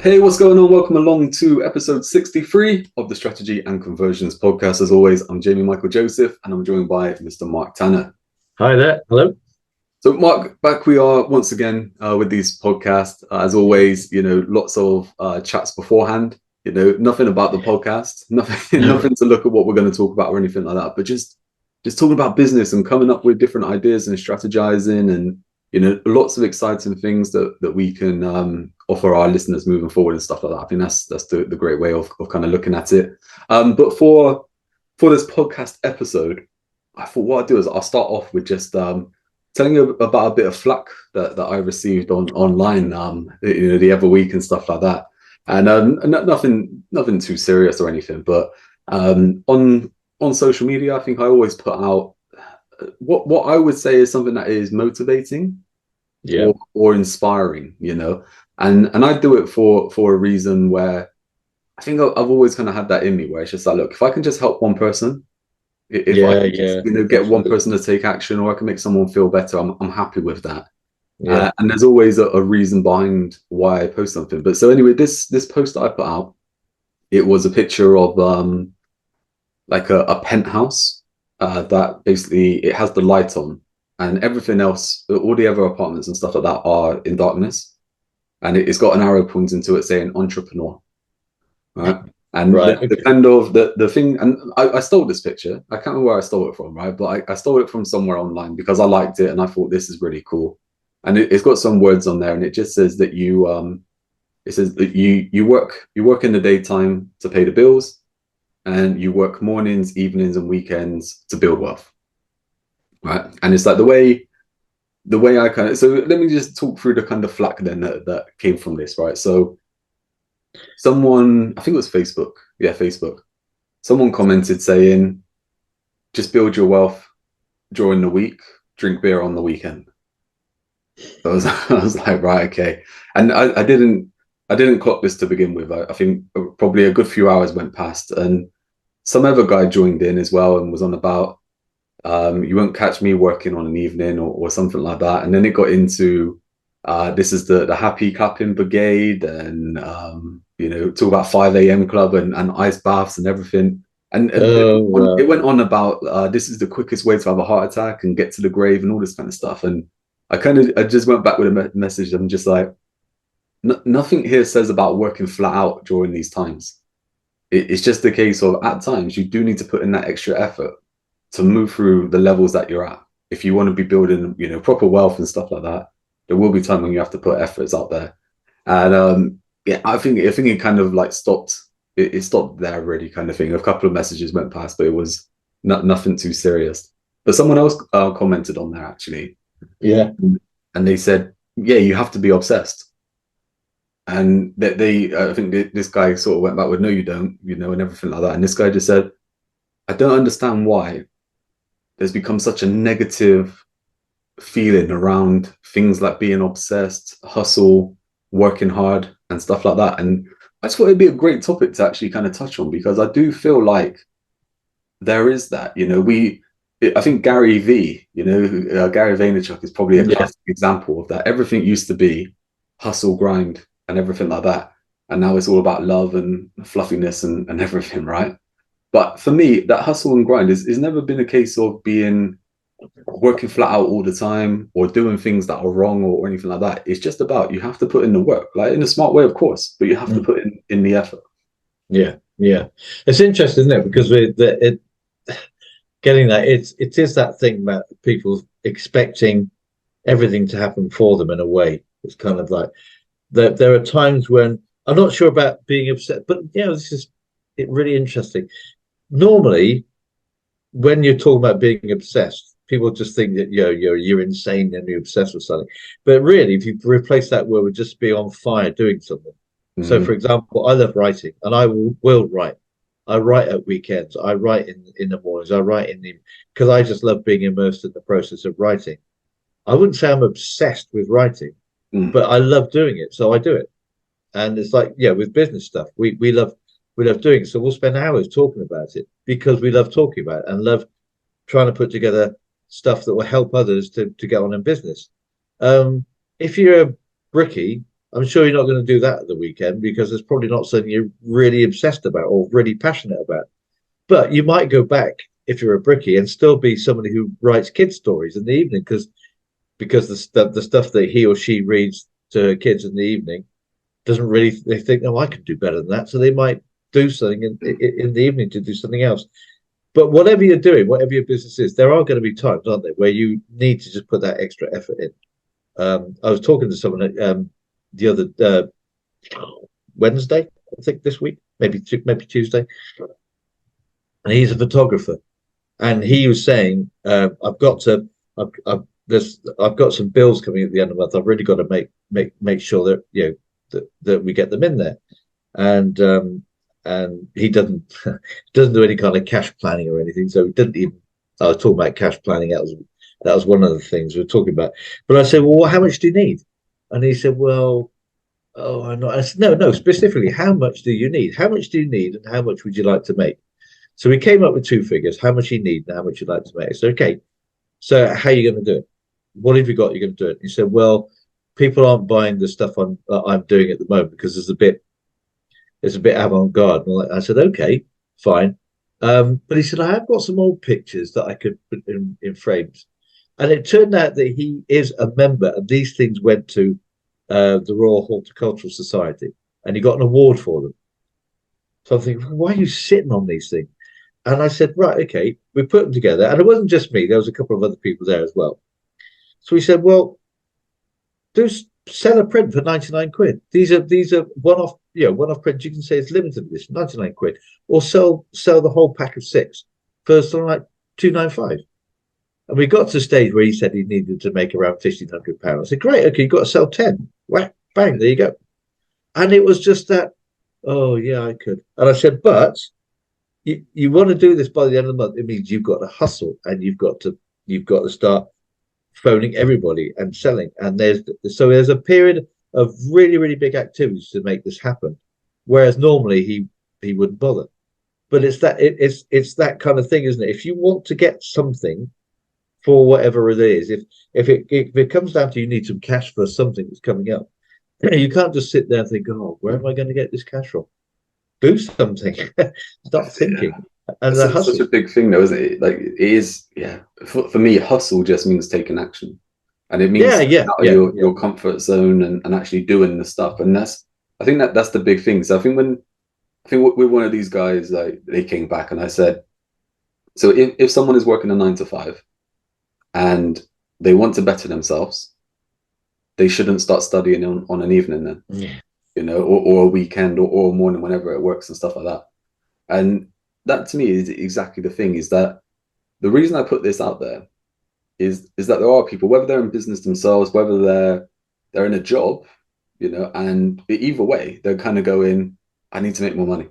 Hey, what's going on? Welcome along to episode 63 of the Strategy and Conversions podcast. As always, I'm Jamie Michael Joseph, and I'm joined by Mr. Mark Tanner. Hi there. Hello. So, Mark, back we are once again with these podcasts. As always, lots of chats beforehand. Nothing about the podcast, nothing to look at what we're going to talk about or anything like that. But just talking about business and coming up with different ideas and strategizing, and lots of exciting things that we can offer our listeners moving forward and stuff like that. I think that's the great way of kind of looking at it. But for this podcast episode, I thought what I'd do is I'll start off with just telling you about a bit of flack that I received online, the other week and stuff like that. And nothing too serious or anything, but on social media, I think I always put out what I would say is something that is motivating, or inspiring, and I do it for a reason where I think I've always kind of had that in me, where it's just like, look, if I can just help one person, if I can just, get one person to take action, or I can make someone feel better, I'm happy with that. And there's always a reason behind why I post something. But so anyway, this post that I put out, it was a picture of like a penthouse that basically it has the light on, and everything else, all the other apartments and stuff like that, are in darkness, and it's got an arrow pointing to it saying entrepreneur, right? And the kind of the thing, and I stole this picture. I can't remember where I stole it from, right? But I stole it from somewhere online because I liked it and I thought this is really cool. And it's got some words on there, and it just says that it says that you work in the daytime to pay the bills, and you work mornings, evenings, and weekends to build wealth, right? And it's like the way I kind of, so let me just talk through the kind of flack then that came from this, right? So someone, I think it was Facebook, someone commented saying, just build your wealth during the week, drink beer on the weekend. I was like, right, okay. And I didn't clock this to begin with. I think probably a good few hours went past, and some other guy joined in as well and was on about, you won't catch me working on an evening or something like that. And then it got into, this is the happy clapping brigade, and talk about 5 a.m. club and ice baths and everything. And it went on about, this is the quickest way to have a heart attack and get to the grave and all this kind of stuff. And I just went back with a message. I'm just like, nothing here says about working flat out during these times. It's just a case of, at times, you do need to put in that extra effort to move through the levels that you're at. If you want to be building, proper wealth and stuff like that, there will be time when you have to put efforts out there. And I think it kind of like stopped. It stopped there already, kind of thing. A couple of messages went past, but it was nothing too serious. But someone else commented on there actually. Yeah. And they said, yeah, you have to be obsessed. And I think this guy sort of went back with, no, you don't, and everything like that. And this guy just said, I don't understand why there's become such a negative feeling around things like being obsessed, hustle, working hard, and stuff like that. And I just thought it'd be a great topic to actually kind of touch on, because I do feel like there is that, I think Gary Gary Vaynerchuk is probably a classic example of that. Everything used to be hustle, grind, and everything like that. And now it's all about love and fluffiness and everything, right? But for me, that hustle and grind is never been a case of working flat out all the time or doing things that are wrong or anything like that. It's just about, you have to put in the work, like in a smart way, of course, but you have to put in the effort. Yeah. It's interesting, isn't it? Because getting that, it is that thing about people expecting everything to happen for them in a way. It's kind of like there are times when I'm not sure about being upset, but this is really interesting. Normally, when you're talking about being obsessed, people just think that you're insane and you're obsessed with something. But really, if you replace that word with just be on fire doing something. Mm-hmm. So, for example, I love writing, and I will write. I write at weekends. I write in the mornings. I write because I just love being immersed in the process of writing. I wouldn't say I'm obsessed with writing, but I love doing it, so I do it. And it's like, with business stuff, we love doing it. So we'll spend hours talking about it because we love talking about it and love trying to put together stuff that will help others to get on in business. If you're a brickie, I'm sure you're not going to do that at the weekend because it's probably not something you're really obsessed about or really passionate about. But you might go back if you're a brickie and still be somebody who writes kids stories in the evening because the stuff that he or she reads to kids in the evening doesn't really, they think, oh, I can do better than that. So they might do something in the evening to do something else. But whatever you're doing, whatever your business is, there are going to be times, aren't there, where you need to just put that extra effort in. I was talking to someone the other Wednesday, I think this week, maybe Tuesday, and he's a photographer, and he was saying, I've got some bills coming at the end of the month. I've really got to make sure that that we get them in there, and he doesn't do any kind of cash planning or anything. So he didn't even. I was talking about cash planning. That was one of the things we were talking about. But I said, well, how much do you need? And he said, well, oh, I'm not. I said, no, specifically, how much do you need? How much do you need, and how much would you like to make? So we came up with two figures: how much you need and how much you'd like to make. I said, okay, so how are you going to do it? What have you got? You're going to do it. He said, well, people aren't buying the stuff I'm doing at the moment because it's a bit avant-garde. And I said, okay, fine. But he said, I have got some old pictures that I could put in frames. And it turned out that he is a member, and these things went to the Royal Horticultural Society, and he got an award for them. So I'm thinking, why are you sitting on these things? And I said, right, okay, we put them together. And it wasn't just me, there was a couple of other people there as well. So we said, well, sell a print for 99 quid. These are one-off, one-off prints. You can say it's limited edition, 99 quid, or sell the whole pack of 6 for something like 295. And we got to the stage where he said he needed to make around £1,500. I said, great, okay, you've got to sell 10. Whack, bang, there you go. And it was just that, oh yeah, I could. And I said, but you want to do this by the end of the month, it means you've got to hustle, and you've got to start phoning everybody and selling. And there's a period of really, really big activities to make this happen. Whereas normally he wouldn't bother. But it's that kind of thing, isn't it? If you want to get something for whatever it is, if it comes down to you need some cash for something that's coming up, you can't just sit there and think, oh, where am I going to get this cash from? Do something. Start thinking. Yeah. And that's such a big thing, though, isn't it? Like, it is, yeah. For me, hustle just means taking action, and it means out of your comfort zone and actually doing the stuff. And I think that's the big thing. So I think with one of these guys, like, they came back and I said, so if someone is working a 9 to 5 and they want to better themselves, they shouldn't start studying on an evening then. Yeah. Or a weekend or a morning, whenever it works and stuff like that. And that to me is exactly the thing, is that the reason I put this out there is that there are people, whether they're in business themselves, whether they're in a job, and either way, they're kind of going, I need to make more money,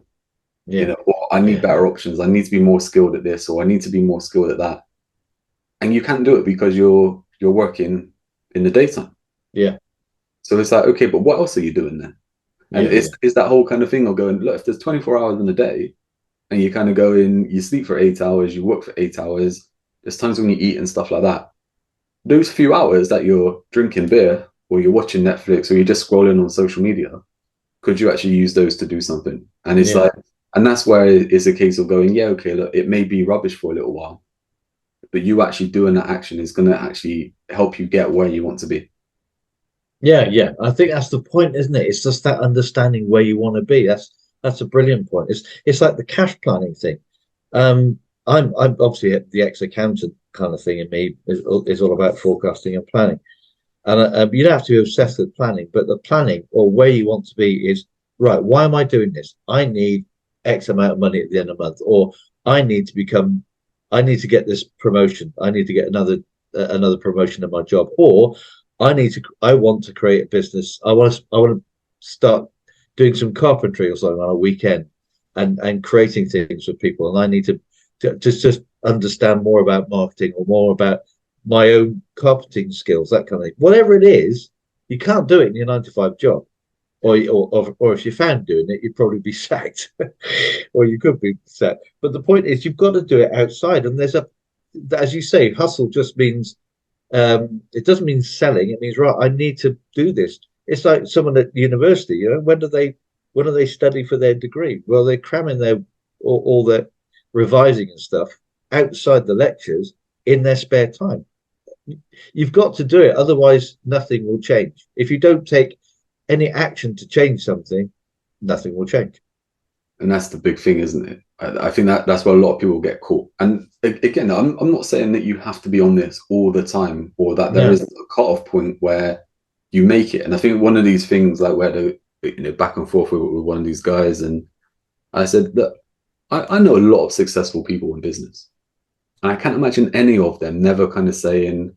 or I need better options. I need to be more skilled at this, or I need to be more skilled at that. And you can't do it because you're working in the daytime. Yeah. So it's like, okay, but what else are you doing then? And it's that whole kind of thing of going, look, if there's 24 hours in a day and you kind of go in, you sleep for 8 hours, you work for 8 hours, there's times when you eat and stuff like that. Those few hours that you're drinking beer or you're watching Netflix or you're just scrolling on social media, could you actually use those to do something? And it's like, and that's where it's a case of going, yeah, okay, look, it may be rubbish for a little while, but you actually doing that action is going to actually help you get where you want to be. Yeah. I think that's the point, isn't it? It's just that understanding where you want to be. That's a brilliant point. It's like the cash planning thing. I'm obviously the ex-accountant kind of thing in me is all about forecasting and planning. And you don't have to be obsessed with planning, but the planning or where you want to be is, right, why am I doing this? I need X amount of money at the end of the month, or I need to get this promotion. I need to get another promotion in my job, or I want to create a business. I want to start doing some carpentry or something on a weekend and creating things for people. And I need to just understand more about marketing or more about my own carpenting skills, that kind of thing. Whatever it is, you can't do it in your 9 to 5 job. Or if you're found doing it, you'd probably be sacked, or you could be sacked. But the point is, you've got to do it outside. And as you say, hustle just means, it doesn't mean selling. It means, right, I need to do this. It's like someone at university. When do they study for their degree? Well, they're cramming all their revising and stuff outside the lectures in their spare time. You've got to do it, otherwise nothing will change. If you don't take any action to change something, nothing will change. And that's the big thing, isn't it? I think that's where a lot of people get caught. And again, I'm not saying that you have to be on this all the time, or that there is a cut-off point where you make it. And I think one of these things, like where the back and forth with one of these guys, and I said that I know a lot of successful people in business, and I can't imagine any of them never kind of saying,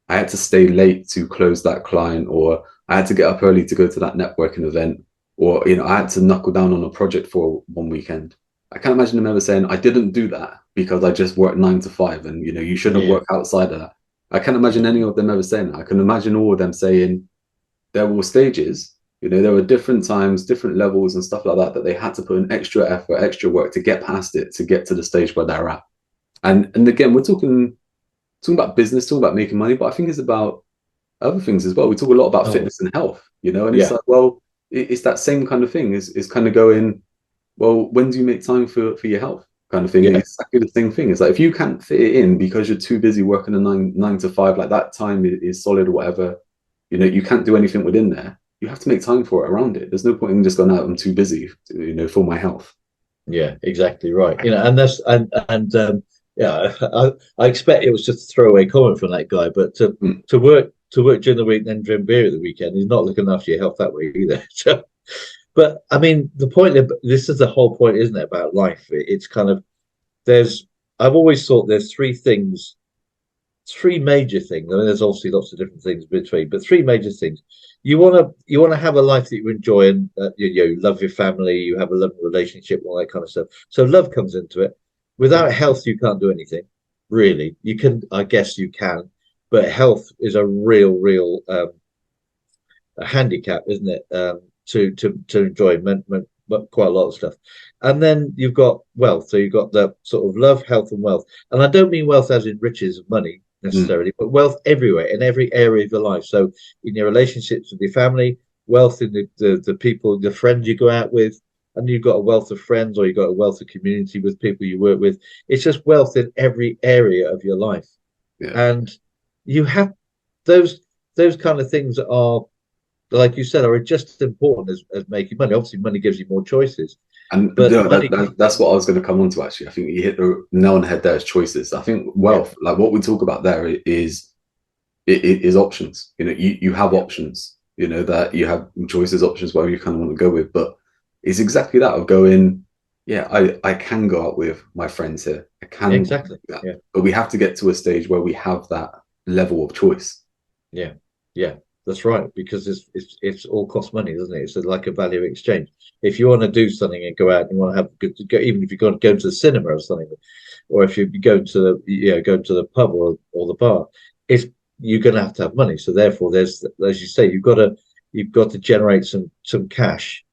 I had to stay late to close that client, or I had to get up early to go to that networking event, or I had to knuckle down on a project for one weekend. I can't imagine them ever saying, I didn't do that because I just worked 9 to 5, and you shouldn't work outside of that. I can't imagine any of them ever saying that. I can imagine all of them saying there were stages, there were different times, different levels and stuff like that, that they had to put in extra effort, extra work to get past it, to get to the stage where they're at. And again, we're talking about business, talking about making money, but I think it's about other things as well. We talk a lot about fitness and health, and it's like, well, it's that same kind of thing. Is kind of going, well, when do you make time for your health kind of thing? It's exactly the same thing. It's like, if you can't fit it in because you're too busy working a nine to 5, like that time is solid or whatever, you can't do anything within there. You have to make time for it around it. There's no point in just going out, I'm too busy, for my health. Yeah, exactly right. And that's yeah, I expect it was just a throwaway comment from that guy, but to work during the week, then drink beer at the weekend is not looking after your health that way either. So, but I mean, the point of this is the whole point, isn't it, about life? It's kind of I've always thought there's three major things. I mean, there's obviously lots of different things between, but three major things. You want to have a life that you enjoy, and you love your family, you have a loving relationship, all that kind of stuff. So love comes into it. Without health, you can't do anything, really. You can, I guess you can, but health is a real a handicap, isn't it? To enjoy quite a lot of stuff. And then you've got wealth. So you've got the sort of love, health, and wealth. And I don't mean wealth as in riches and money necessarily, but wealth everywhere, in every area of your life. So in your relationships with your family, wealth in the people, the friends you go out with, and you've got a wealth of friends, or you've got a wealth of community with people you work with. It's just wealth in every area of your life. And you have those kind of things that are, like you said, are just as important as making money. Obviously, money gives you more choices. And that's what I was going to come on to, actually. I think you hit the nail on the head there, as choices. I think wealth, like what we talk about there, is options. You have options, that you have choices, options, whatever you kind of want to go with. But it's exactly that of going, I can go out with my friends here. I can exactly. But we have to get to a stage where we have that level of choice. Yeah. That's right, because it's all cost money, doesn't it? It's like a value exchange. If you want to do something and go out and you want to have even if you're going to go to the cinema or something, or if you go to the pub or the bar, you're going to have money. So therefore, there's, as you say, you've got to generate some cash,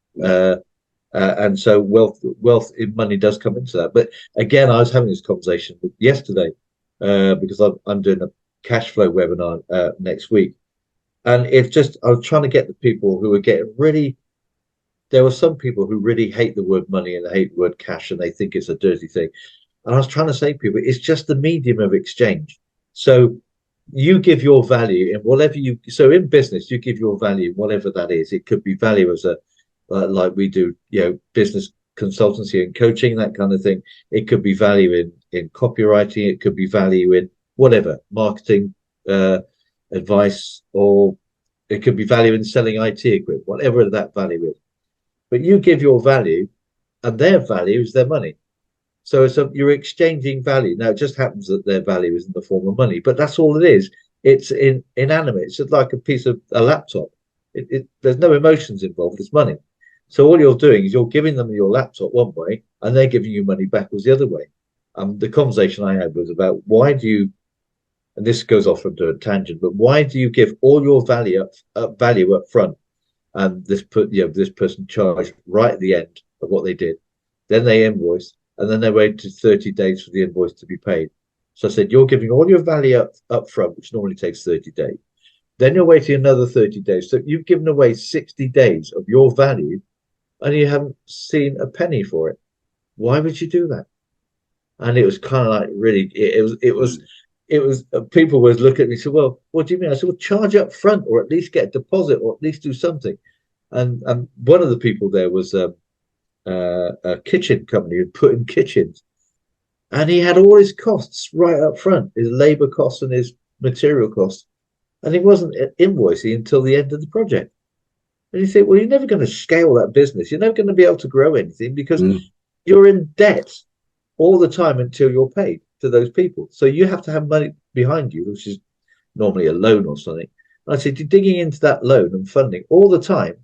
and so wealth in money does come into that. But again, I was having this conversation yesterday because I'm doing a cash flow webinar next week. And I was trying to get the people who were getting really, there were some people who really hate the word money and they hate the word cash and they think it's a dirty thing. And I was trying to say to people, it's just the medium of exchange. So you give your value in whatever so in business, you give your value, whatever that is. It could be value as like we do, business consultancy and coaching, that kind of thing. It could be value in copywriting. It could be value in whatever, marketing, advice, or it could be value in selling IT equipment, whatever that value is. But you give your value, and their value is their money. So you're exchanging value. Now, it just happens that their value is in the form of money, but that's all it is. It's inanimate. It's just like a piece of a laptop. There's no emotions involved. It's money. So all you're doing is you're giving them your laptop one way, and they're giving you money backwards the other way. The conversation I had was about why do you, and this goes off into a tangent, but why do you give all your value up front, and this person charged right at the end of what they did, then they invoice, and then they waited 30 days for the invoice to be paid. So I said, you're giving all your value up front, which normally takes 30 days. Then you're waiting another 30 days. So you've given away 60 days of your value and you haven't seen a penny for it. Why would you do that? And it was kind of like really, people would look at me and say, well, what do you mean? I said, well, charge up front or at least get a deposit or at least do something. And one of the people there was a kitchen company who put in kitchens. And he had all his costs right up front, his labor costs and his material costs. And he wasn't invoicing until the end of the project. And you think, well, you're never going to scale that business. You're never going to be able to grow anything because you're in debt all the time until you're paid to those people. So you have to have money behind you, which is normally a loan or something. And I said, you're digging into that loan and funding all the time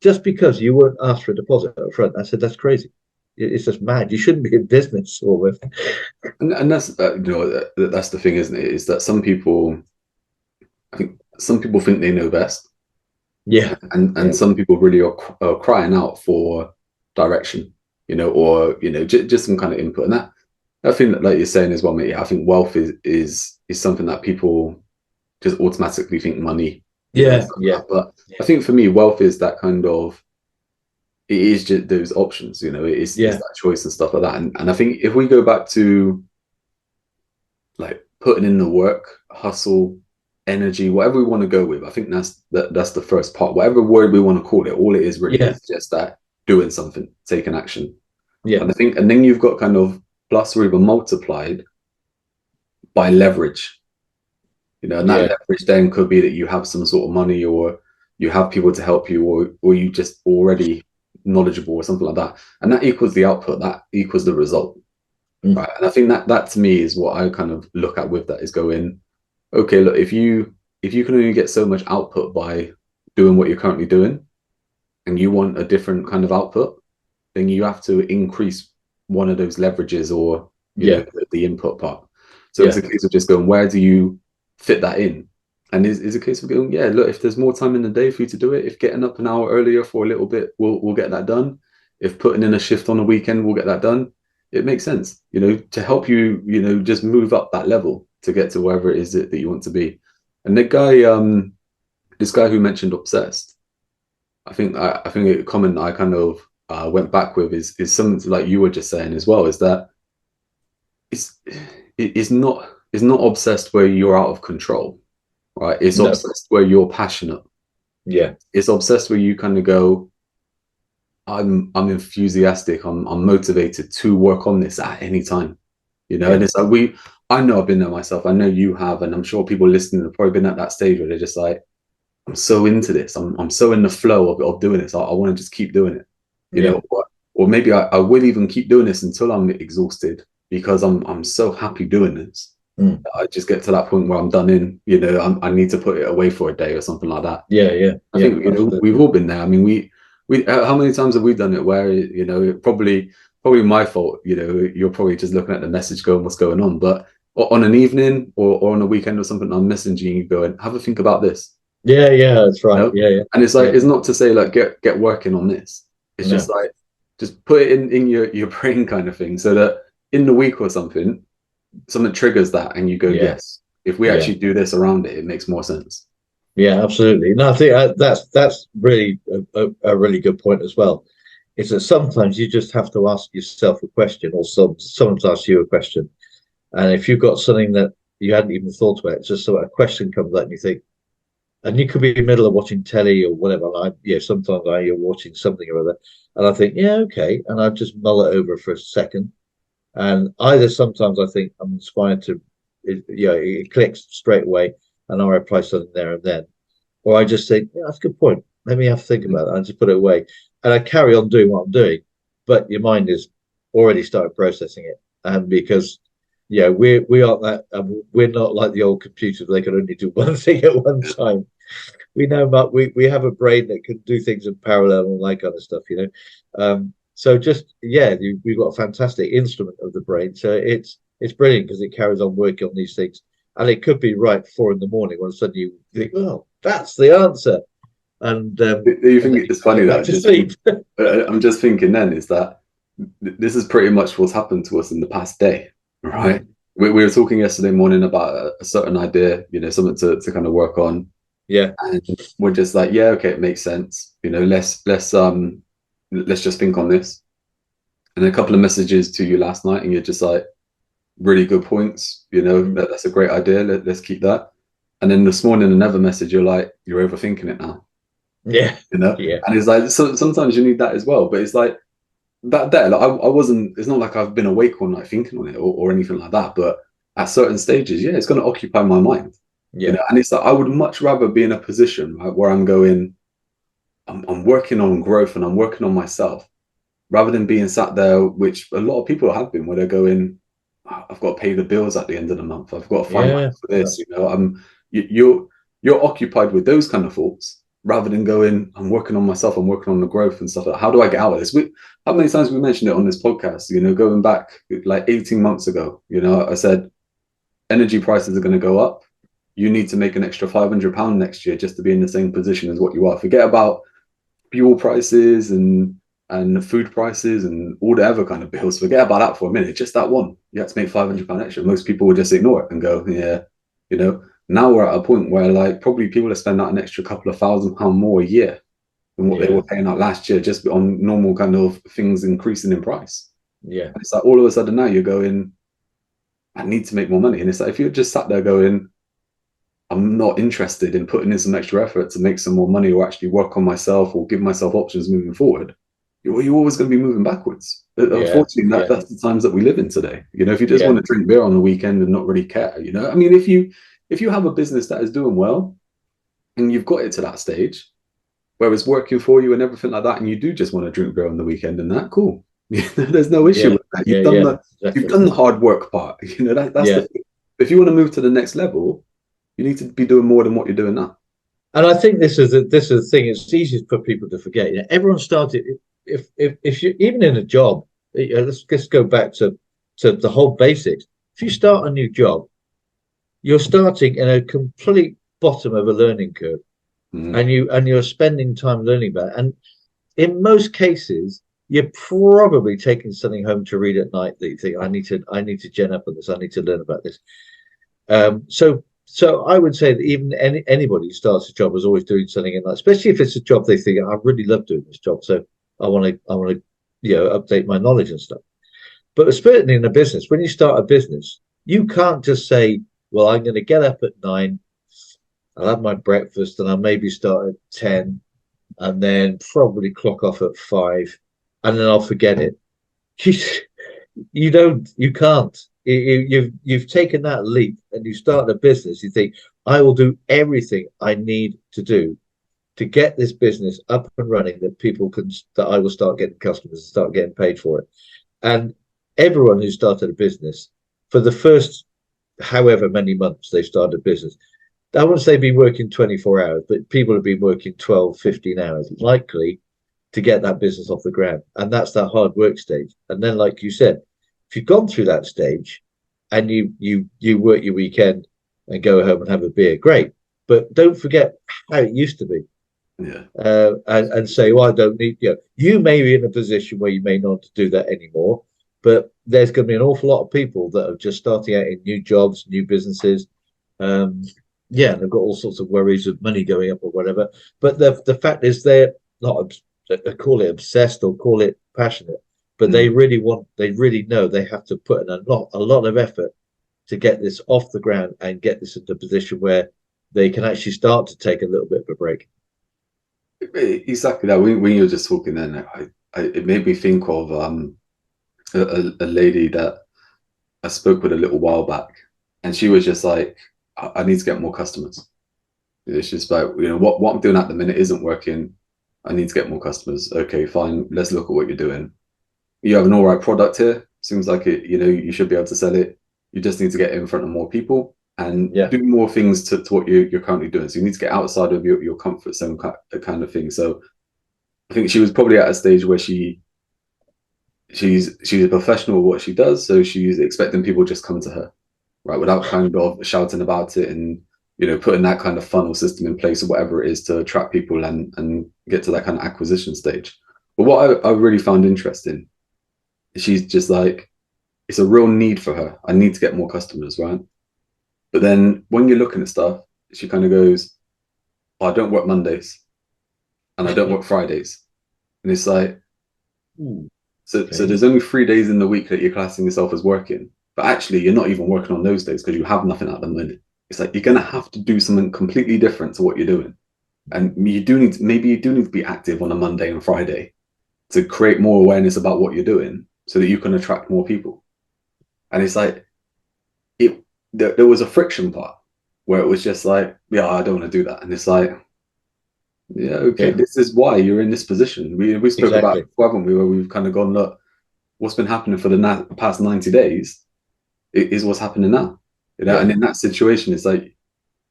just because you weren't asked for a deposit up front. I said, that's crazy. It's just mad. You shouldn't be in business almost. And that's that's the thing, isn't it? Is that some people, I think some people think they know best. Yeah. And some people really are crying out for direction, or just some kind of input. And that I think that, like you're saying as well, mate. I think wealth is something that people just automatically think money. Yeah. But I think for me, wealth is that kind of, it is just those options, it's that choice and stuff like that. And I think if we go back to like putting in the work, hustle, energy, whatever we want to go with, I think that's the first part. Whatever word we want to call it, all it is really is just that doing something, taking action. Yeah. And I think, and then you've got kind of plus or even multiplied by leverage. And that leverage then could be that you have some sort of money, or you have people to help you, or you just already knowledgeable or something like that, and that equals the output, that equals the result, right? And I think that to me is what I kind of look at with that, is going, okay, look, if you can only get so much output by doing what you're currently doing, and you want a different kind of output, then you have to increase one of those leverages, or the input part. So it's a case of just going, where do you fit that in? And is a case of going, look, if there's more time in the day for you to do it, if getting up an hour earlier for a little bit, we'll get that done. If putting in a shift on the weekend, we'll get that done. It makes sense, to help you, just move up that level to get to wherever it is that you want to be. And the guy, this guy who mentioned obsessed, I think a comment I kind of went back with is something like you were just saying as well, is that it's not obsessed where you're out of control. Right, it's obsessed where you're passionate. Yeah, it's obsessed where you kind of go, I'm enthusiastic, I'm motivated to work on this at any time, And it's like I know I've been there myself. I know you have, and I'm sure people listening have probably been at that stage where they're just like, I'm so into this. I'm so in the flow of doing this. I want to just keep doing it, you know. Or maybe I will even keep doing this until I'm exhausted because I'm so happy doing this. I just get to that point where I'm done in, I need to put it away for a day or something like that. I think we've all been there. I mean, we how many times have we done it where probably my fault, you're probably just looking at the message going, what's going on? But on an evening or on a weekend or something, I'm messaging you going, have a think about this. That's right. And it's like, it's not to say like get working on this. It's just like, just put it in your brain kind of thing, so that in the week or something triggers that and you go, yes, if we actually do this around it, it makes more sense. Absolutely. No, I think that's really a really good point as well. Is that sometimes you just have to ask yourself a question, or someone's asked you a question, and if you've got something that you hadn't even thought about, it's just a question comes up and you think, and you could be in the middle of watching telly or whatever. Sometimes you're watching something or other, and I think, okay, and I just mull it over for a second. And either sometimes I think I'm inspired to, it clicks straight away and I reply something there and then. Or I just think, that's a good point. Let me have to think about it. I just put it away. And I carry on doing what I'm doing. But your mind is already started processing it. And because, we aren't that, we're not like the old computers. They can only do one thing at one time. We know, but we have a brain that can do things in parallel and all that kind of stuff, So just we've got a fantastic instrument of the brain. So it's brilliant because it carries on working on these things, and it could be right 4 a.m. when all of a sudden you think, "Oh, that's the answer." And you think it's funny that I'm just thinking then is that this is pretty much what's happened to us in the past day, right? We were talking yesterday morning about a certain idea, something to kind of work on. Yeah. And we're just like, yeah, okay, it makes sense. You know, let's just think on this. And a couple of messages to you last night, and you're just like, really good points. You know, that's a great idea. Let's keep that. And then this morning, another message, you're like, you're overthinking it now. Yeah. You know, Yeah. and it's like sometimes you need that as well. But it's like that there. Like I wasn't. It's not like I've been awake all night thinking on it or anything like that. But at certain stages, yeah, it's going to occupy my mind. You Yeah. know, and it's like I would much rather be in a position, right, where I'm going. I'm working on growth and I'm working on myself rather than being sat there, which a lot of people have been, where they're going, "Oh, I've got to pay the bills at the end of the month. I've got to find money Yeah. for this." You know, you're occupied with those kind of thoughts rather than going, I'm working on myself. I'm working on the growth and stuff. Like, how do I get out of this? How many times we mentioned it on this podcast? You know, going back like 18 months ago, you know, I said energy prices are going to go up. You need to make an extra £500 next year just to be in the same position as what you are. Forget about fuel prices and food prices and all the other kind of bills. Forget about that for a minute. Just that one. You have to make £500 extra. Most people would just ignore it and go, yeah, you know. Now we're at a point where like probably people are spending out an extra couple of £1,000 more a year than what they were paying out last year just on normal kind of things increasing in price. Yeah. And it's like all of a sudden now you're going, I need to make more money. And it's like if you're just sat there going, I'm not interested in putting in some extra effort to make some more money or actually work on myself or give myself options moving forward, you're always going to be moving backwards. But Yeah. unfortunately, that's the times that we live in today. You know, if you just Yeah. want to drink beer on the weekend and not really care, you know, I mean, if you have a business that is doing well and you've got it to that stage where it's working for you and everything like that, and you do just want to drink beer on the weekend and that, cool. There's no issue with that. Yeah. You've Exactly. done the hard work part. You know, that's Yeah. the thing. If you want to move to the next level, you need to be doing more than what you're doing now. And I think this is the thing. It's easy for people to forget. You know, everyone started. If you even in a job, let's just go back to the whole basics. If you start a new job, you're starting in a complete bottom of a learning curve, Mm. and you're spending time learning about it. And in most cases, you're probably taking something home to read at night that you think, I need to gen up on this. I need to learn about this. So I would say that even anybody who starts a job is always doing something in that, especially if it's a job they think, I really love doing this job, so I want to, update my knowledge and stuff. But certainly in a business, when you start a business, you can't just say, well, I'm going to get up at 9, I'll have my breakfast, and I'll maybe start at 10, and then probably clock off at 5, and then I'll forget it. You can't. You've taken that leap and you start a business. You think, I will do everything I need to do to get this business up and running, that I will start getting customers and start getting paid for it. And everyone who started a business, for the first however many months they started a business, I wouldn't say been working 24 hours, but people have been working 12, 15 hours likely to get that business off the ground. And that's that hard work stage. And then, like you said, if you've gone through that stage and you work your weekend and go home and have a beer, great. But don't forget how it used to be. Yeah. And say, well, I don't need, you may be in a position where you may not do that anymore, but there's going to be an awful lot of people that are just starting out in new jobs, new businesses. Yeah, and they've got all sorts of worries of money going up or whatever. But the fact is, they're not, call it obsessed or call it passionate, but they really know they have to put in a lot of effort to get this off the ground and get this into a position where they can actually start to take a little bit of a break. Exactly that. When you were just talking, then it made me think of a lady that I spoke with a little while back, and she was just like, I need to get more customers. It's just like, what I'm doing at the minute isn't working. I need to get more customers. Okay, fine. Let's look at what you're doing. You have an all right product here. Seems like it, you should be able to sell it. You just need to get in front of more people and do more things to what you're currently doing. So you need to get outside of your comfort zone kind of thing. So I think she was probably at a stage where she's a professional at what she does. So she's expecting people just come to her, right, without kind of shouting about it and putting that kind of funnel system in place or whatever it is to attract people and get to that kind of acquisition stage. But what I really found interesting, she's just like, it's a real need for her. I need to get more customers, right? But then when you're looking at stuff, she kind of goes, oh, I don't work Mondays and I don't work Fridays. And it's like, Ooh, so okay. there's only 3 days in the week that you're classing yourself as working, but actually you're not even working on those days because you have nothing at the minute. It's like you're gonna have to do something completely different to what you're doing, and maybe you do need to be active on a Monday and Friday to create more awareness about what you're doing so that you can attract more people. And it's like there was a friction part where it was just like, yeah, I don't want to do that, and it's like, yeah, okay, Yeah, this is why you're in this position. We spoke about exactly. it before, haven't we, where we've kind of gone, look, what's been happening for the past 90 days is what's happening now. Yeah, And in that situation, it's like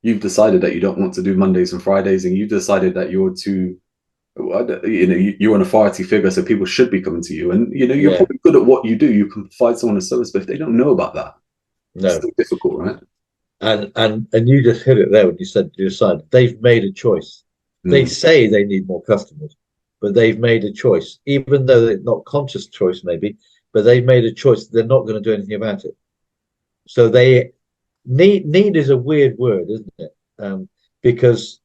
you've decided that you don't want to do Mondays and Fridays, and you've decided that you're too, you're an authority figure, so people should be coming to you. And you're yeah. probably good at what you do. You can provide someone a service, but if they don't know about that, it's No, still difficult, right? and you just hit it there when you said you decided they've made a choice. They Mm, say they need more customers, but they've made a choice, even though it's not conscious choice, maybe, but they've made a choice that they're not going to do anything about it. So they need is a weird word, isn't it? Because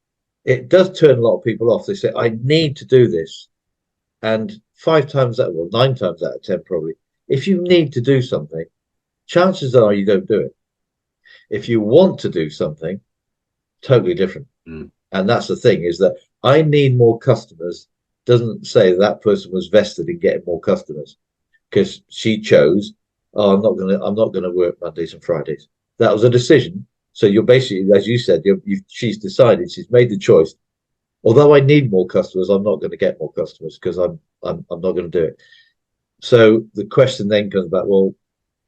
it does turn a lot of people off. They say, I need to do this. And five times that, well, nine times out of 10, probably, if you need to do something, chances are you don't do it. If you want to do something, totally different. mm, And that's the thing is that I need more customers doesn't say that person was vested in getting more customers because she chose, oh, I'm not gonna work Mondays and Fridays. That was a decision. So you're basically, as you said, she's decided, she's made the choice. Although I need more customers, I'm not going to get more customers because I'm not going to do it. So the question then comes back, well,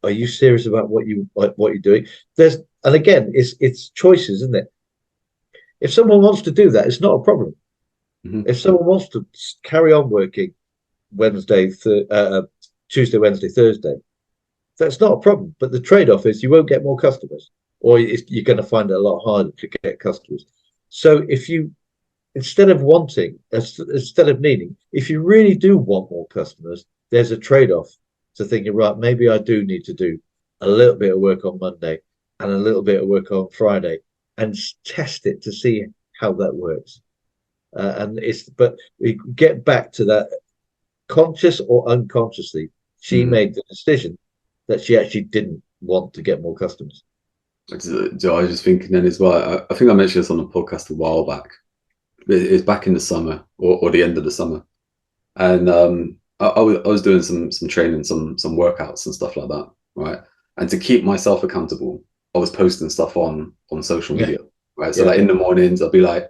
are you serious about what you're doing? And again, it's choices, isn't it? If someone wants to do that, it's not a problem. mhm. If someone wants to carry on working Wednesday, Tuesday, Wednesday, Thursday, that's not a problem. But the trade-off is you won't get more customers, or you're going to find it a lot harder to get customers. So if you instead of wanting, instead of needing, if you really do want more customers, there's a trade-off to thinking, right, maybe I do need to do a little bit of work on Monday and a little bit of work on Friday and test it to see how that works. But we get back to that conscious or unconsciously, she Mm. made the decision that she actually didn't want to get more customers. I was just thinking then as well. I think I mentioned this on a podcast a while back. It's back in the summer or the end of the summer, and I was doing some training, some workouts and stuff like that, right? And to keep myself accountable, I was posting stuff on social Yeah, media, right? So yeah, like in the mornings, I'll be like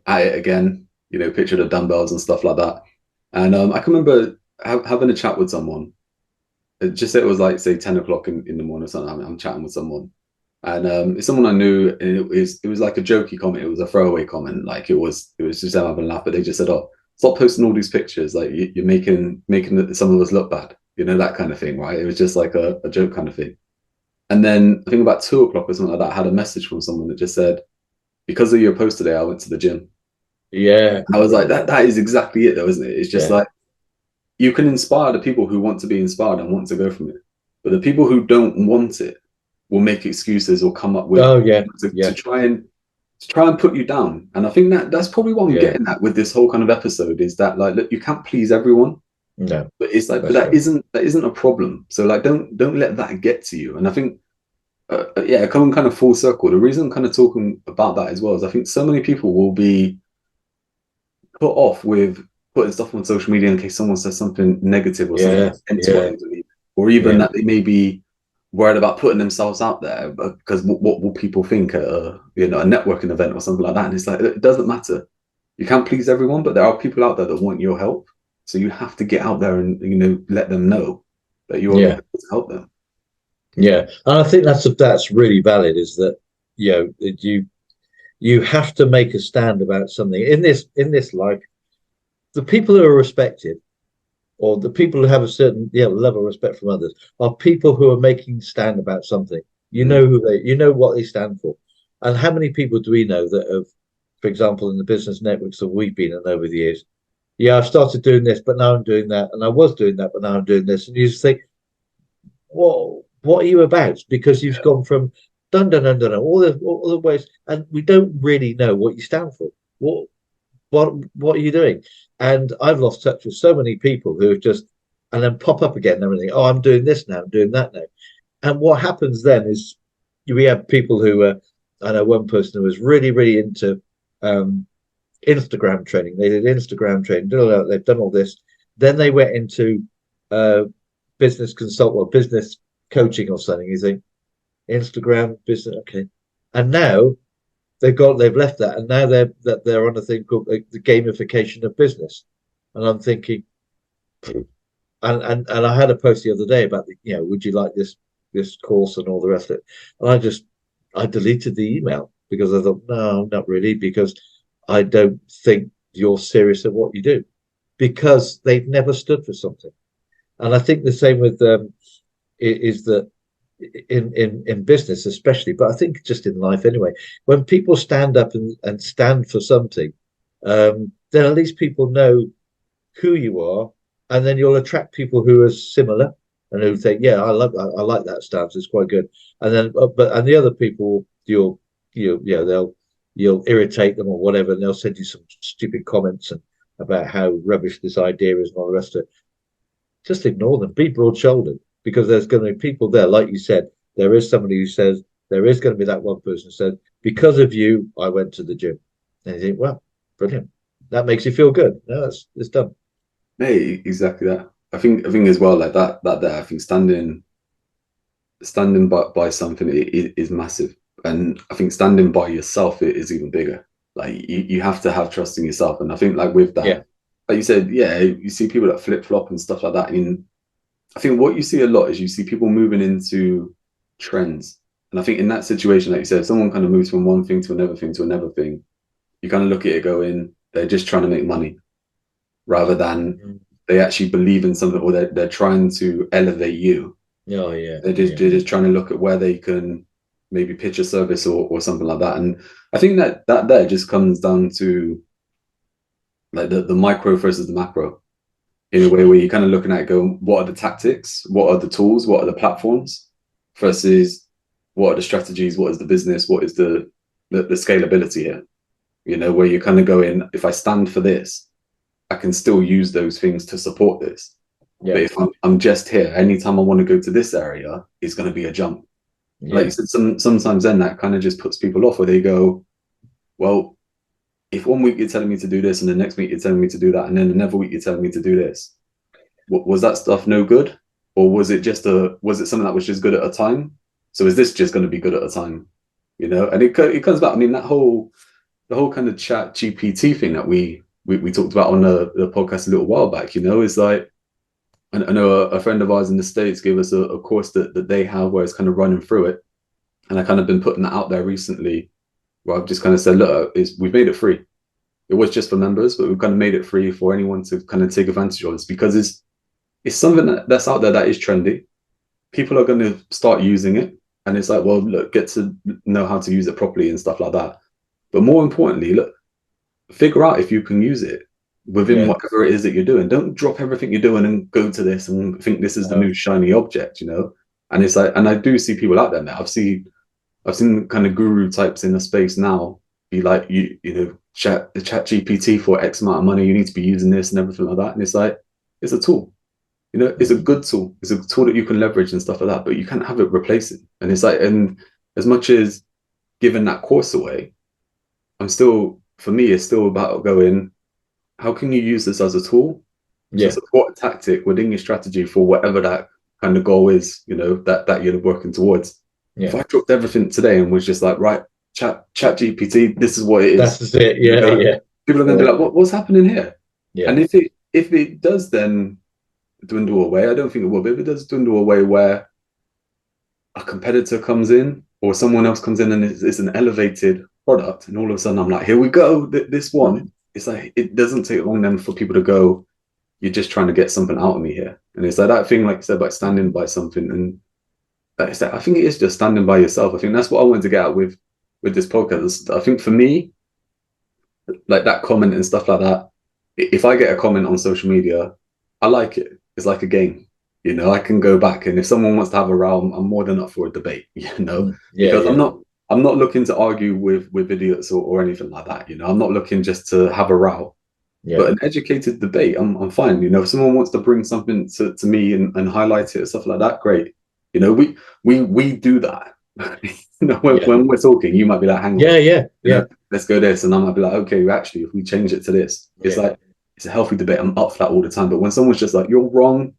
at it again, picture the dumbbells and stuff like that. And I can remember having a chat with someone. Just say it was like say 10 o'clock in the morning or something. I'm chatting with someone, and it's someone I knew, and it was like a jokey comment. It was a throwaway comment, like it was just them having a laugh. But they just said, "Oh, stop posting all these pictures. Like you're making some of us look bad." That kind of thing, right? It was just like a joke kind of thing. And then I think about 2 o'clock or something like that, I had a message from someone that just said, "Because of your post today, I went to the gym." yeah, I was like, that is exactly it, though, isn't it? It's just yeah, like you can inspire the people who want to be inspired and want to go from it, but the people who don't want it will make excuses or come up with oh yeah, to yeah, try and put you down. And I think that's probably what I'm yeah. getting at with this whole kind of episode is that like look, you can't please everyone, No, but it's like but that's right. that isn't a problem. So like don't let that get to you. And I think yeah, coming kind of full circle. The reason I'm kind of talking about that as well is I think so many people will be put off with putting stuff on social media in case someone says something negative or something Yeah, against what yeah, they believe, or even yeah, that they may be worried about putting themselves out there because what will people think at a networking event or something like that? And it's like it doesn't matter. You can't please everyone, but there are people out there that want your help. So you have to get out there and let them know that you're yeah, available to help them. yeah. And I think that's really valid. Is that you have to make a stand about something in this life. The people who are respected, or the people who have a certain level of respect from others, are people who are making stand about something. Mm, You know what they stand for. And how many people do we know that have, for example, in the business networks that we've been in over the years, yeah, I've started doing this, but now I'm doing that, and I was doing that, but now I'm doing this, and you just think, well, what are you about? Because you've gone from dun dun dun dun, all the ways, and we don't really know what you stand for. what are you doing? And I've lost touch with so many people who have just and then pop up again and everything. Oh, I'm doing this now, I'm doing that now. And what happens then is we have people who I know one person who was really, really into Instagram training. They did Instagram training, they've done all this. Then they went into business consult or business coaching or something. You think Instagram business, okay. And now they've left that, and now they're on a thing called the gamification of business. And I'm thinking, and I had a post the other day about would you like this course and all the rest of it, and I deleted the email because I thought, no, not really, because I don't think you're serious at what you do, because they've never stood for something. And I think the same with is that in business especially, but I think just in life anyway, when people stand up and stand for something, then at least people know who you are, and then you'll attract people who are similar and who think, yeah, I like that stance, it's quite good. And then and the other people, you'll irritate them or whatever, and they'll send you some stupid comments and about how rubbish this idea is and all the rest of it. Just ignore them. Be broad-shouldered, because there's going to be people there, like you said. There is somebody who says, there is going to be that one person who said, because of you, I went to the gym. And you think, well, brilliant. That makes you feel good. No, it's done. Hey, exactly that. I think as well, like that there, I think standing by something is massive. And I think standing by yourself is even bigger. Like you have to have trust in yourself. And I think like with that, like you said, yeah, you see people that flip flop and stuff like that. And I think what you see a lot is you see people moving into trends. And I think in that situation, like you said, if someone kind of moves from one thing to another thing to another thing, you kind of look at it going, they're just trying to make money, rather than they actually believe in something, or they're trying to elevate you. Oh yeah. They're just trying to look at where they can maybe pitch a service or something like that. And I think that there just comes down to like the micro versus the macro, in a way where you're kind of looking at it going, what are the tactics? What are the tools? What are the platforms? Versus what are the strategies? What is the business? What is the scalability here? You know, where you're kind of going, if I stand for this, I can still use those things to support this. Yeah. But if I'm just here, anytime I want to go to this area, it's going to be a jump. Yeah. Like you said, sometimes then that kind of just puts people off, where they go, well, if 1 week you're telling me to do this and the next week you're telling me to do that, and then another week you're telling me to do this, was that stuff no good? Or was it something that was just good at a time? So is this just going to be good at a time? You know, and it comes back, I mean, the whole kind of chat GPT thing that we talked about on the podcast a little while back, you know, is like, I know a friend of ours in the States gave us a course that they have where it's kind of running through it. And I kind of been putting that out there recently, where I've just kind of said, look, we've made it free. It was just for members, but we've kind of made it free for anyone to kind of take advantage of this, because it's something that's out there that is trendy. People are going to start using it. And it's like, well, look, get to know how to use it properly and stuff like that. But more importantly, look, figure out if you can use it within whatever it is that you're doing. Don't drop everything you're doing and go to this and think this is the new shiny object, you know? And it's like, and I do see people out there now. I've seen kind of guru types in the space now be like, you know, chat GPT for X amount of money, you need to be using this and everything like that. And it's like, it's a tool. You know, it's a good tool. It's a tool that you can leverage and stuff like that, but you can't have it replace it. And it's like, and as much as giving that course away, for me, it's still about going, how can you use this as a tool to support a tactic within your strategy for whatever that kind of goal is, you know, that you're working towards. Yeah. If I dropped everything today and was just like, right, chat GPT, this is what it is. That's it. Yeah, yeah. People are going to be like, what's happening here? Yeah. And if it does then dwindle away, I don't think it will, but if it does dwindle away where a competitor comes in or someone else comes in and it's an elevated product, and all of a sudden I'm like, here we go, this one. It's like, it doesn't take long then for people to go, you're just trying to get something out of me here. And it's like that thing, like you said, about standing by something. And it's like, I think it is just standing by yourself. I think that's what I wanted to get at with this podcast. I think for me, like that comment and stuff like that, if I get a comment on social media, I like it. It's like a game. You know, I can go back, and if someone wants to have a row, I'm more than up for a debate, you know, because I'm I'm not looking to argue with idiots or anything like that. I'm not looking just to have a row. Yeah. But an educated debate, I'm fine. If someone wants to bring something to me and highlight it or stuff like that, great. We do that. When we're talking, you might be like, hang on, yeah. Let's go this, and I might be like, okay, actually, if we change it to this, it's like it's a healthy debate. I'm up for that all the time. But when someone's just like, you're wrong,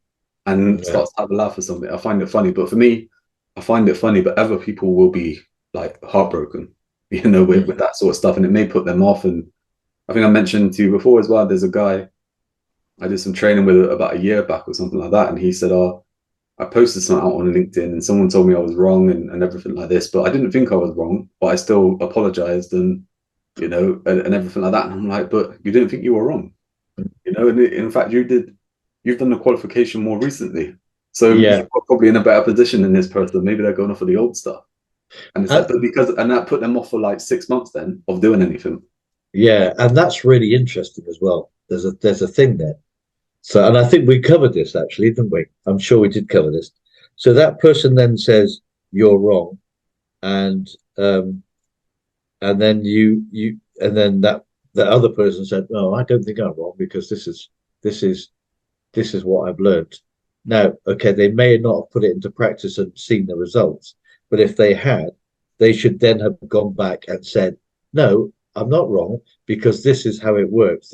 and starts to have a laugh or something, I find it funny. But for me, I find it funny, but other people will be like heartbroken, with that sort of stuff, and it may put them off. And I think I mentioned to you before as well, there's a guy I did some training with about a year back or something like that, and he said, I posted something out on LinkedIn and someone told me I was wrong and everything like this, but I didn't think I was wrong, but I still apologized and everything like that. And I'm like, but you didn't think you were wrong, and in fact you've done the qualification more recently, so you're probably in a better position than this person. Maybe they're going off of the old stuff, and it's like, but that put them off for like 6 months then of doing anything. Yeah, and that's really interesting as well. There's a thing there. So, and I think we covered this actually, didn't we? I'm sure we did cover this. So that person then says you're wrong, and then and then that the other person said, no, I don't think I'm wrong because this is what I've learned. Now, okay, they may not have put it into practice and seen the results, but if they had, they should then have gone back and said, no, I'm not wrong because this is how it works.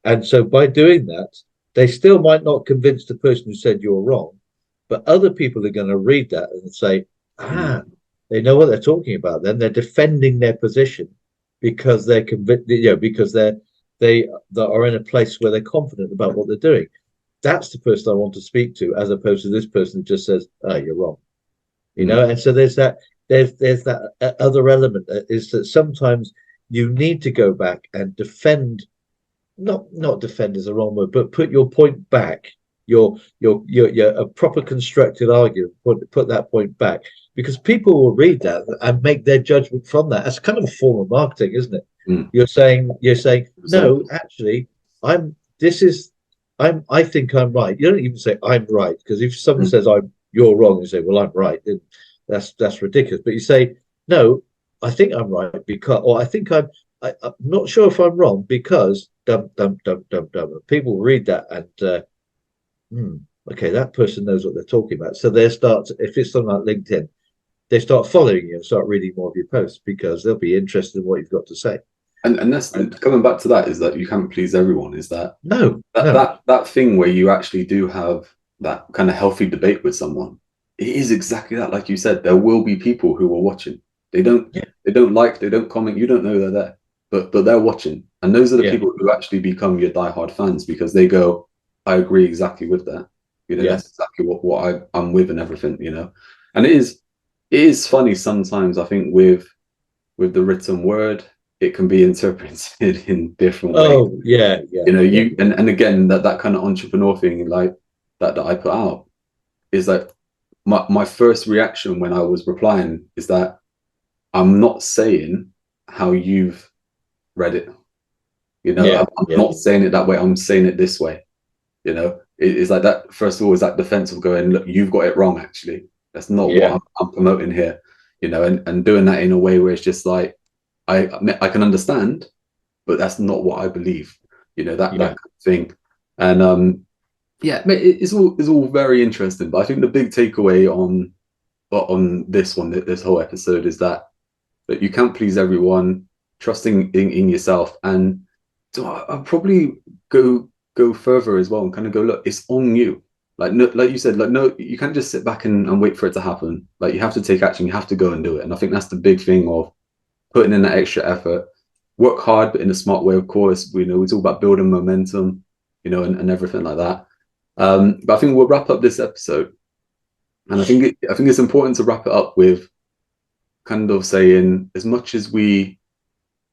And so by doing that, they still might not convince the person who said you're wrong, but other people are going to read that and say, they know what they're talking about. Then they're defending their position because they're convinced, because they are in a place where they're confident about what they're doing. That's the person I want to speak to, as opposed to this person who just says, "Oh, you're wrong," And so there's that other element is that sometimes you need to go back and defend. Not defend is the wrong word, but put your point back. Your a proper constructed argument. Put that point back, because people will read that and make their judgment from that. That's kind of a form of marketing, isn't it? You're saying no, actually, I think I'm right. You don't even say I'm right, because if someone says you're wrong, you say, well, I'm right. Then that's ridiculous. But you say, no, I think I'm right because, or I think I'm not sure if I'm wrong because dum dum dum dum dum. People read that and okay, that person knows what they're talking about. So they start, if it's something like LinkedIn, they start following you and start reading more of your posts because they'll be interested in what you've got to say. And that's coming back to that, is that you can't please everyone. Is that that thing where you actually do have that kind of healthy debate with someone? It is exactly that. Like you said, there will be people who are watching. They don't like, they don't comment. You don't know they're there, but they're watching, and those are the people who actually become your diehard fans because they go, I agree exactly with that. That's exactly what I'm with and everything. And it is funny sometimes. I think with the written word, it can be interpreted in different ways. Oh, yeah. And again, that kind of entrepreneur thing, like that I put out, is that my first reaction when I was replying is that I'm not saying how you've read it. I'm not saying it that way. I'm saying it this way. It's like that. First of all, is that defense of going, look, you've got it wrong. Actually, that's not what I'm promoting here. And doing that in a way where it's just like, I can understand, but that's not what I believe. That kind of thing. And it's all very interesting. But I think the big takeaway on this whole episode is that you can't please everyone. Trusting in yourself, and so I'll probably go further as well and kind of go, look, it's on you. Like you said, no, you can't just sit back and wait for it to happen. Like, you have to take action. You have to go and do it. And I think that's the big thing of putting in that extra effort. Work hard, but in a smart way, of course. We talk about building momentum, and everything like that. But I think we'll wrap up this episode, and I think it's important to wrap it up with kind of saying, as much as we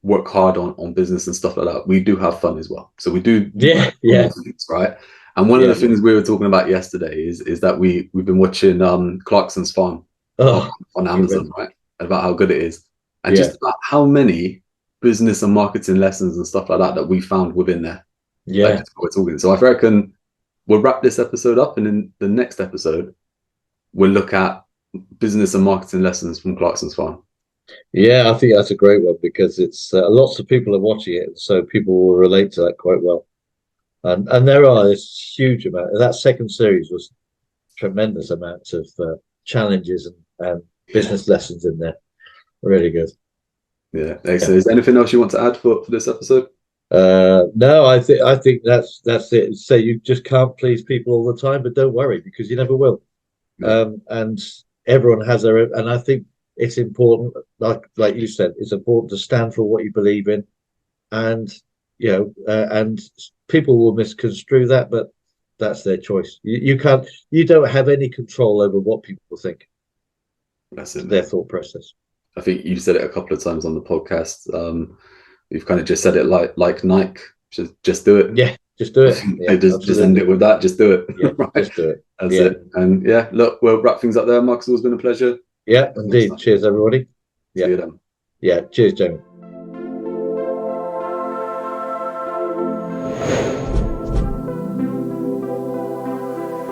work hard on business and stuff like that, we do have fun as well. So we do things, right? And one of the things we were talking about yesterday is that we've been watching Clarkson's Farm on Amazon, right? About how good it is, and just about how many business and marketing lessons and stuff like that we found within there. Like, we're talking. So I reckon we'll wrap this episode up, and in the next episode we'll look at business and marketing lessons from Clarkson's Farm. Yeah, I think that's a great one because it's lots of people are watching it, so people will relate to that quite well. And there are this huge amount. That second series was tremendous amounts of challenges and Yeah, business lessons in there. Really good. yeah. Yeah. Excellent. Is there anything else you want to add for this episode? No, I think that's it. So you just can't please people all the time, but don't worry because you never will. Yeah, And everyone has their own, and I think it's important, like you said, it's important to stand for what you believe in, and and people will misconstrue that, but that's their choice. You can't, you don't have any control over what people think, that's it, their mate. thought process. I think you said it a couple of times on the podcast. You've kind of just said it like Nike. Just do it. Yeah, just do I it. think Yeah, they just end absolutely. it with that. Just do it. Yeah, Right. just do it. That's Yeah, it. And yeah, look, we'll wrap things up there. Mark, it's always been a pleasure. yeah, Next indeed. time. Cheers, everybody. See Yeah, you then. yeah. Cheers, Jamie.